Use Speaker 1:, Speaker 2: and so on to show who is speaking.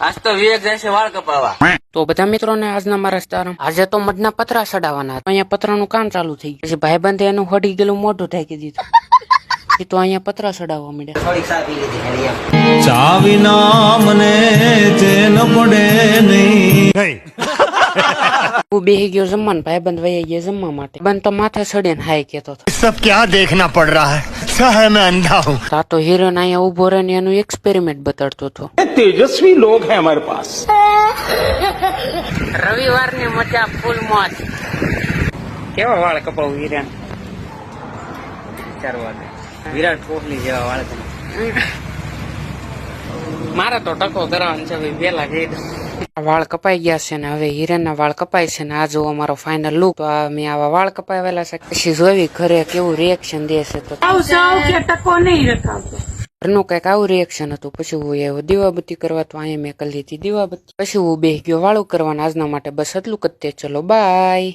Speaker 1: આજ તો વિવેક જાય છે વાળ કપાવા.
Speaker 2: તો બધા મિત્રોને આજના મારા સ્ટાર આજે તો મધના પતરા ચડાવવાના હતા. અહીંયા પતરાનું કામ ચાલુ થઈ ગયું. પછી ભાઈબંધે એનું હડી ગયેલું મોઢું ઢાંકી દીધું. એ તો અહીંયા પતરા ચડાવવા માંડ્યા.
Speaker 1: થોડીક ચા પી લીધી ખાલી એમ.
Speaker 3: ચા વિના મને ચેન પડે નહીં.
Speaker 2: હું બેહી ગયો જમવાનું, ભાઈબંધ વહી ગયા જમવા માટે. બંધ તો માથે ચડીને હાય કેતો હતો.
Speaker 4: सब क्या देखना पड़ रहा है, सह मैं अंधा हूँ.
Speaker 2: તા તો હિરોઈન અહીંયા ઉભો રહીને એનું એક્સપેરિમેન્ટ બતાડતો હતો.
Speaker 5: तेजस्वी लोग हैं हमारे पास.
Speaker 2: રવિવારની મજા ફૂલ મોજ. કેવા વાળ કપાવું હિરેન?
Speaker 1: 4 વાગે વિરાટ કોહલી જેવા વાળ કપાવા.
Speaker 2: મારે તો ટકો કરવાનો છે ભાઈ, વેલા કહી દઉં. વાળ કપાઈ ગયા છે ને હવે હિરેન ના વાળ કપાય છે ને આ જો અમારો ફાઇનલ લુક. તો આ મેં આવા વાળ કપાવેલા છે. પછી જોવી ઘરે કેવું રિએક્શન દેશે. તો ઘરનું કઈક આવું રિએક્શન હતું. પછી હું એ દીવાબત્તી કરવા તો અહીંયા મેં કરી લીધી દીવાબત્તી. પછી હું બેસી ગયો વાળું કરવાના. આજના માટે બસ એટલું જ તે. ચલો બાય.